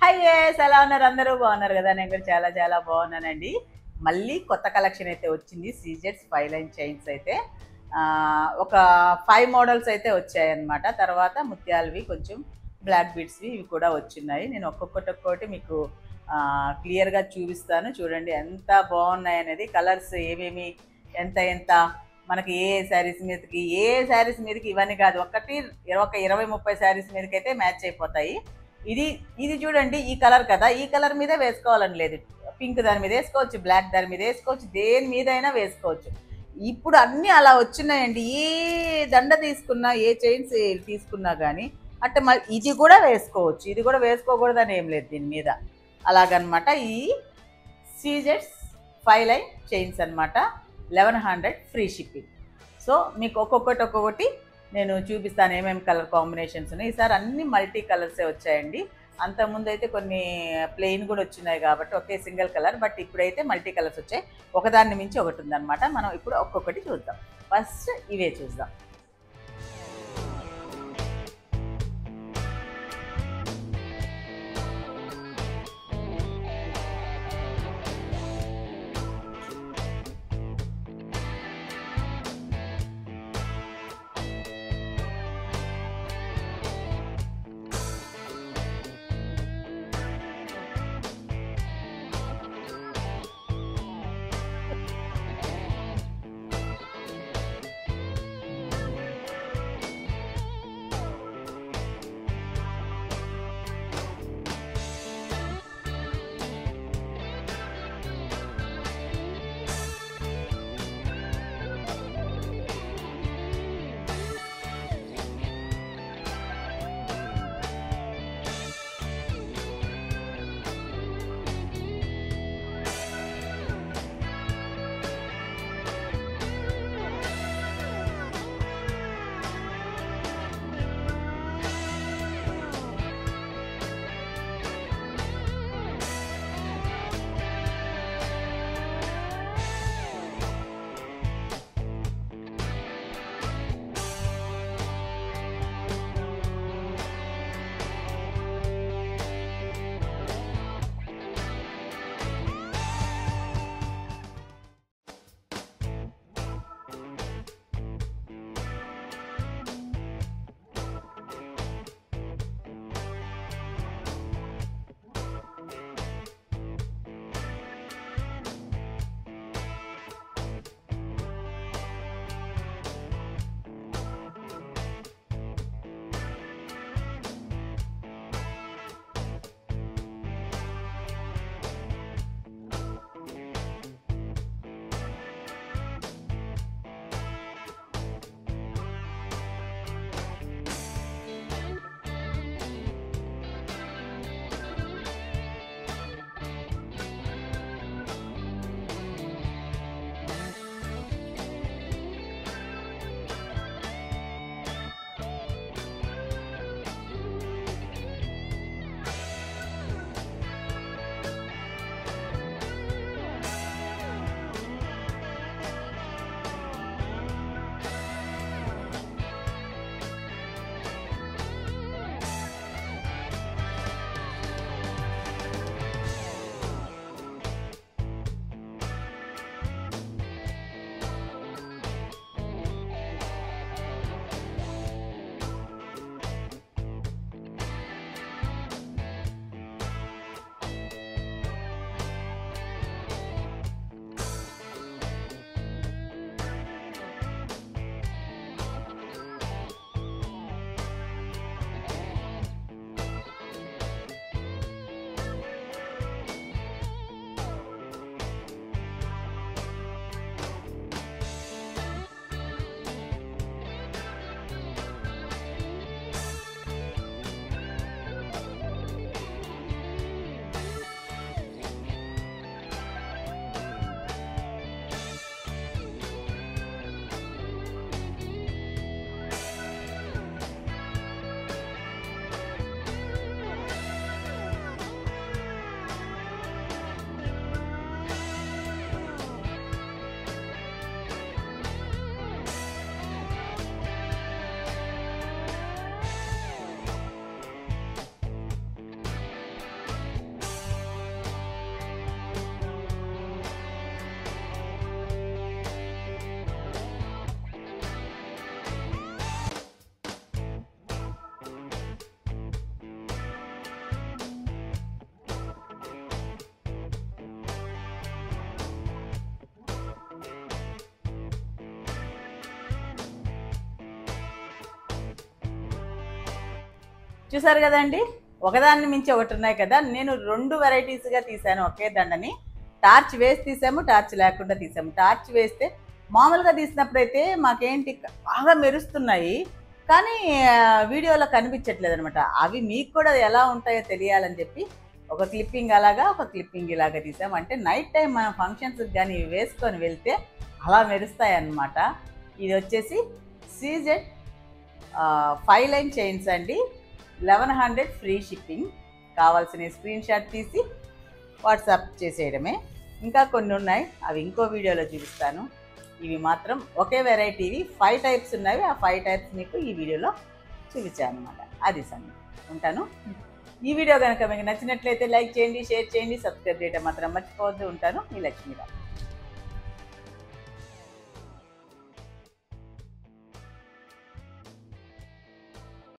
హైయేస్ ఎలా ఉన్నారు? అందరూ బాగున్నారు కదా? నేను కూడా చాలా చాలా బాగున్నానండి. మళ్ళీ కొత్త కలెక్షన్ అయితే వచ్చింది. సీజెట్స్ 5 లైన్ చైన్స్ అయితే ఒక 5 మోడల్స్ అయితే వచ్చాయన్నమాట. తర్వాత ముత్యాలవి కొంచెం బ్లాక్ బీడ్స్వి ఇవి కూడా వచ్చినాయి. నేను ఒక్కొక్కటి మీకు క్లియర్గా చూపిస్తాను. చూడండి ఎంత బాగున్నాయి అనేది, కలర్స్ ఏమేమి, ఎంత ఎంత మనకి ఏ శారీస్ మీదకి ఇవన్నీ కాదు, ఒక 20-30 శారీస్ మీదకి అయితే మ్యాచ్ అయిపోతాయి. ఇది ఇది చూడండి, ఈ కలర్ కదా, ఈ కలర్ మీదే వేసుకోవాలని లేదు. పింక్ దాని మీద వేసుకోవచ్చు, బ్లాక్ దాని మీద వేసుకోవచ్చు, దేని మీద అయినా వేసుకోవచ్చు. ఇప్పుడు అన్నీ అలా వచ్చినాయండి. ఏ దండ తీసుకున్నా, ఏ చైన్స్ తీసుకున్నా కానీ అంటే ఇది కూడా వేసుకోవచ్చు, ఇది కూడా వేసుకోకూడదని ఏం లేదు దీని మీద. అలాగనమాట. ఈ సీజెట్స్ 5 లైన్ చైన్స్ అనమాట. 1100 ఫ్రీ షిప్పింగ్. సో మీకు ఒక్కొక్కటి నేను చూపిస్తాను ఏమేమి కలర్ కాంబినేషన్స్ ఉన్నాయి. ఈసారి అన్ని మల్టీ కలర్సే వచ్చాయండి. అంతకుముందు అయితే కొన్ని ప్లెయిన్ కూడా వచ్చినాయి కాబట్టి ఒకే సింగిల్ కలర్, బట్ ఇప్పుడైతే మల్టీ కలర్స్ వచ్చాయి. ఒకదాన్ని మించి ఒకటి ఉందన్నమాట. మనం ఇప్పుడు ఒక్కొక్కటి చూద్దాం. ఫస్ట్ ఇవే చూద్దాం. చూసారు కదండి, ఒకదాన్ని మించి ఒకటి ఉన్నాయి కదా. నేను 2 వెరైటీస్గా తీసాను ఒకే దండని. టార్చ్ వేసి తీసాము, టార్చ్ లేకుండా తీసాము. టార్చ్ వేస్తే మామూలుగా తీసినప్పుడైతే మాకేంటి బాగా మెరుస్తున్నాయి, కానీ వీడియోలో కనిపించట్లేదు అనమాట. అవి మీకు కూడా ఎలా ఉంటాయో తెలియాలని చెప్పి ఒక క్లిప్పింగ్ అలాగా, ఒక క్లిప్పింగ్ ఇలాగా తీసాము. అంటే నైట్ టైం మనం ఫంక్షన్స్కి కానీ ఇవి వేసుకొని వెళ్తే అలా మెరుస్తాయి అన్నమాట. ఇది వచ్చేసి సీజెడ్ 5 లైన్ చైన్స్ అండి. 1100 ఫ్రీ షిప్పింగ్. కావాల్సిన స్క్రీన్ షాట్ తీసి వాట్సాప్ చేసేయడమే. ఇంకా కొన్ని ఉన్నాయి, అవి ఇంకో వీడియోలో చూపిస్తాను. ఇవి మాత్రం ఒకే వెరైటీవి 5 టైప్స్ ఉన్నవి. ఆ 5 టైప్స్ మీకు ఈ వీడియోలో చూపించాను అనమాట. అది సంగతి. ఉంటాను. ఈ వీడియో కనుక మీకు నచ్చినట్లయితే లైక్ చేయండి, షేర్ చేయండి, సబ్స్క్రైబ్ చేయడం మాత్రం మర్చిపోవద్దు. ఉంటాను, మీ లక్ష్మీరావు.